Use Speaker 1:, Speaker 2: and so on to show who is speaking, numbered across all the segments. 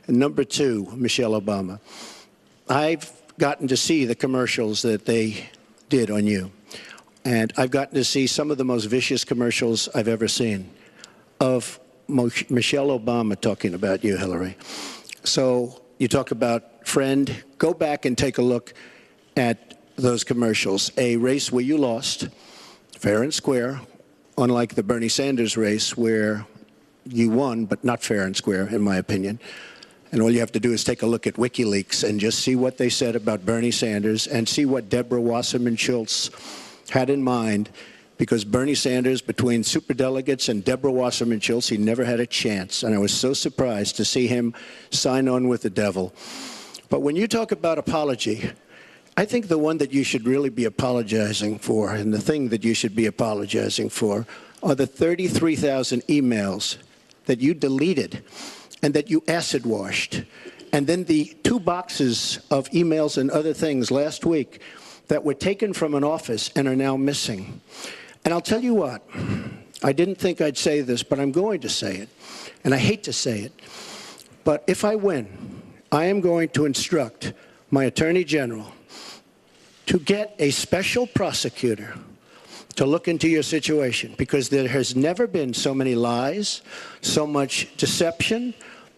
Speaker 1: And number two, Michelle Obama. I've gotten to see the commercials that they did on you. And I've gotten to see some of the most vicious commercials I've ever seen of Michelle Obama talking about you, Hillary. So you talk about friend. Go back and take a look at those commercials. A race where you lost, fair and square, unlike the Bernie Sanders race where you won, but not fair and square, in my opinion. And all you have to do is take a look at WikiLeaks and just see what they said about Bernie Sanders and see what Deborah Wasserman Schultz had in mind, because Bernie Sanders, between superdelegates and Deborah Wasserman Schultz, he never had a chance. And I was so surprised to see him sign on with the devil. But when you talk about apology, I think the one that you should really be apologizing for, and the thing that you should be apologizing for, are the 33,000 emails that you deleted and that you acid washed. And then the 2 boxes of emails and other things last week that were taken from an office and are now missing. And I'll tell you what, I didn't think I'd say this, but I'm going to say it. And I hate to say it. But if I win, I am going to instruct my Attorney General to get a special prosecutor to look into your situation, because there has never been so many lies, so much deception.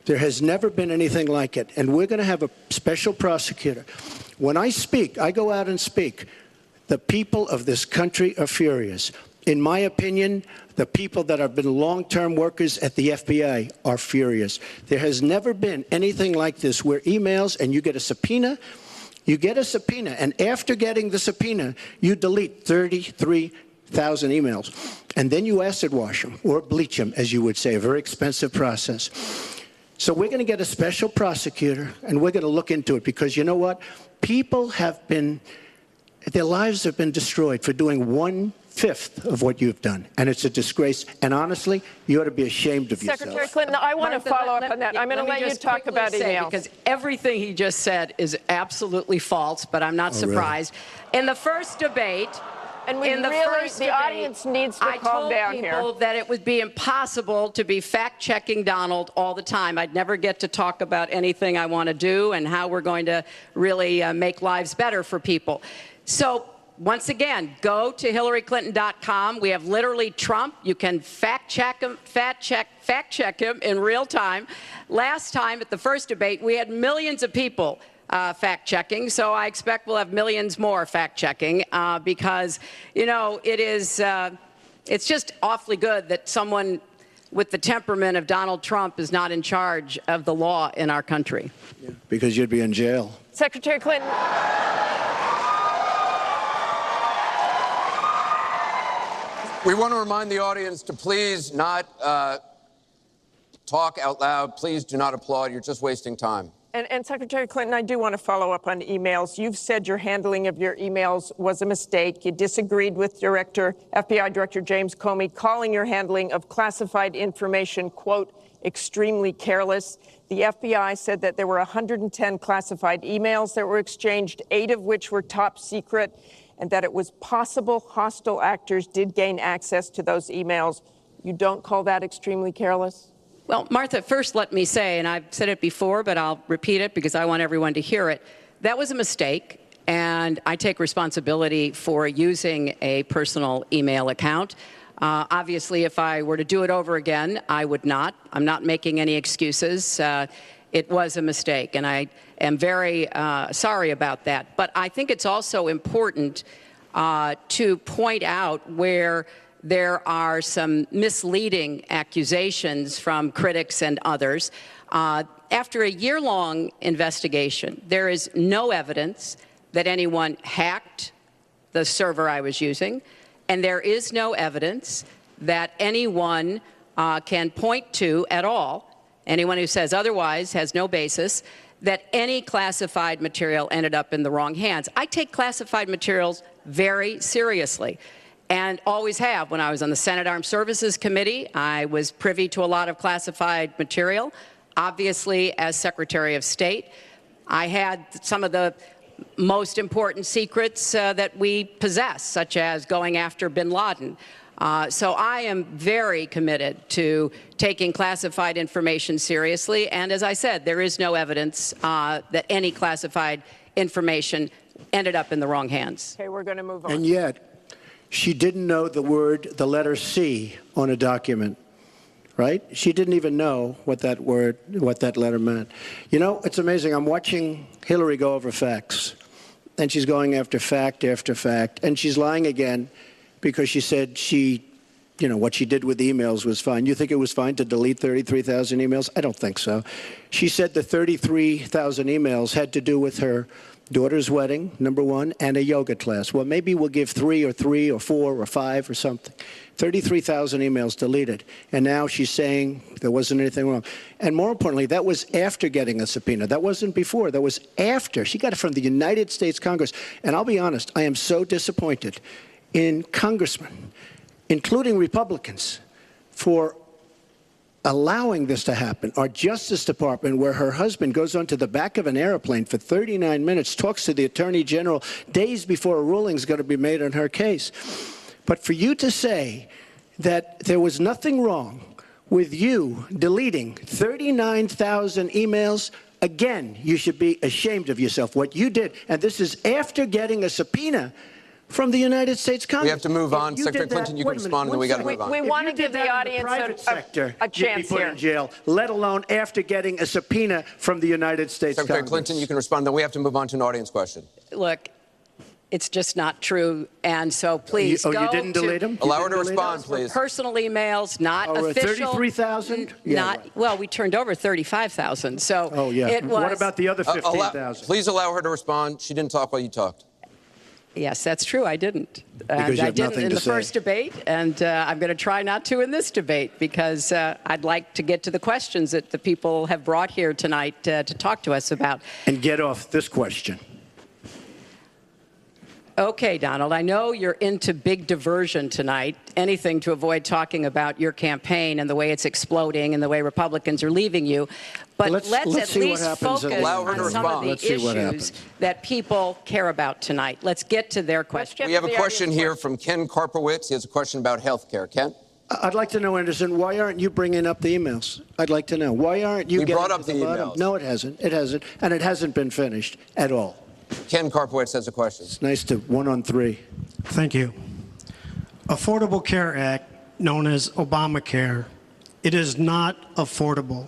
Speaker 1: There has never been anything like it. And we're going to have a special prosecutor. When I speak, I go out and speak. The people of this country are furious. In my opinion, the people that have been long-term workers at the FBI are furious. There has never been anything like this where emails and you get a subpoena, and after getting the subpoena, you delete 33,000 emails. And then you acid wash them, or bleach them, as you would say, a very expensive process. So we're going to get a special prosecutor, and we're going to look into it, because you know what? People have been, their lives have been destroyed for doing 1/5 of what you've done. And it's a disgrace. And honestly, you ought to be ashamed of yourself.
Speaker 2: Secretary Clinton, I want to follow up on that. I'm going to let you talk about emails.
Speaker 3: Because everything he just said is absolutely false, but I'm not surprised. Really? In the first debate,
Speaker 2: the audience needs to calm down here.
Speaker 3: I told people that it would be impossible to be fact-checking Donald all the time. I'd never get to talk about anything I want to do and how we're going to really make lives better for people. So once again, go to HillaryClinton.com. We have literally Trump. You can fact-check him in real time. Last time at the first debate, we had millions of people fact-checking, so I expect we'll have millions more fact-checking because, you know, it's just awfully good that someone with the temperament of Donald Trump is not in charge of the law in our country.
Speaker 1: Yeah, because you'd be in jail.
Speaker 2: Secretary Clinton.
Speaker 4: We want to remind the audience to please not talk out loud. Please do not applaud. You're just wasting time.
Speaker 2: And Secretary Clinton, I do want to follow up on emails. You've said your handling of your emails was a mistake. You disagreed with FBI Director James Comey, calling your handling of classified information, quote, extremely careless. The FBI said that there were 110 classified emails that were exchanged, 8 of which were top secret, and that it was possible hostile actors did gain access to those emails. You don't call that extremely careless?
Speaker 3: Well, Martha, first let me say, and I've said it before, but I'll repeat it because I want everyone to hear it, that was a mistake, and I take responsibility for using a personal email account. Obviously, if I were to do it over again, I would not. I'm not making any excuses. It was a mistake, and I am very sorry about that. But I think it's also important to point out where there are some misleading accusations from critics and others. After a year-long investigation, there is no evidence that anyone hacked the server I was using, and there is no evidence that anyone can point to at all, anyone who says otherwise has no basis, that any classified material ended up in the wrong hands. I take classified materials very seriously, and always have. When I was on the Senate Armed Services Committee, I was privy to a lot of classified material. Obviously, as Secretary of State, I had some of the most important secrets that we possess, such as going after bin Laden. So I am very committed to taking classified information seriously. And as I said, there is no evidence that any classified information ended up in the wrong hands.
Speaker 2: Okay, we're going to move on.
Speaker 1: And yet, she didn't know the letter C on a document, right? She didn't even know what that letter meant. You know, it's amazing. I'm watching Hillary go over facts, and she's going after fact after fact, and she's lying again because she said what she did with emails was fine. You think it was fine to delete 33,000 emails? I don't think so. She said the 33,000 emails had to do with her daughter's wedding, number one, and a yoga class. Well, maybe we'll give 3 or 4 or 5 or something. 33,000 emails deleted. And now she's saying there wasn't anything wrong. And more importantly, that was after getting a subpoena. That wasn't before. That was after. She got it from the United States Congress. And I'll be honest, I am so disappointed in congressmen, including Republicans, for allowing this to happen. Our Justice Department, where her husband goes onto the back of an airplane for 39 minutes, talks to the Attorney General days before a ruling is going to be made on her case. But for you to say that there was nothing wrong with you deleting 39,000 emails, again, you should be ashamed of yourself. What you did, and this is after getting a subpoena from the United States Congress.
Speaker 4: We have to move on. Secretary Clinton, you can respond, and then we got to move on.
Speaker 2: We want to give the audience a chance
Speaker 1: put
Speaker 2: here.
Speaker 1: in jail, let alone after getting a subpoena from the United States
Speaker 4: Secretary
Speaker 1: Congress.
Speaker 4: Clinton, you can respond. Then we have to move on to an audience question.
Speaker 3: Look, it's just not true. And so please
Speaker 1: you
Speaker 3: go
Speaker 1: didn't delete them?
Speaker 4: Allow her to respond, please.
Speaker 3: Personal emails, not official.
Speaker 1: 33,000?
Speaker 3: Well, we turned over 35,000. So it was.
Speaker 1: What about the other 15,000?
Speaker 4: Please allow her to respond. She didn't talk while you talked.
Speaker 3: Yes, that's true. I didn't.
Speaker 1: Because you
Speaker 3: I
Speaker 1: have
Speaker 3: didn't
Speaker 1: nothing
Speaker 3: in
Speaker 1: to
Speaker 3: the
Speaker 1: say.
Speaker 3: first debate, and I'm going to try not to in this debate because I'd like to get to the questions that the people have brought here tonight to talk to us about.
Speaker 1: And get off this question.
Speaker 3: Okay, Donald, I know you're into big diversion tonight, anything to avoid talking about your campaign and the way it's exploding and the way Republicans are leaving you. But let's at least focus
Speaker 4: Allow her to
Speaker 3: on some of
Speaker 4: respond.
Speaker 3: the issues that people care about tonight. Let's get to their questions.
Speaker 4: We have a question here from Ken Karpowitz. He has a question about health care. Ken?
Speaker 1: I'd like to know, Anderson, why aren't you bringing up the emails? I'd like to know. Why aren't you
Speaker 4: We
Speaker 1: getting
Speaker 4: brought up
Speaker 1: to
Speaker 4: the
Speaker 1: bottom?
Speaker 4: emails.
Speaker 1: No, it hasn't. It hasn't. And it hasn't been finished at all.
Speaker 4: Ken Karpowitz has a question.
Speaker 1: It's nice to 1-on-3.
Speaker 5: Thank you. Affordable Care Act, known as Obamacare, it is not affordable.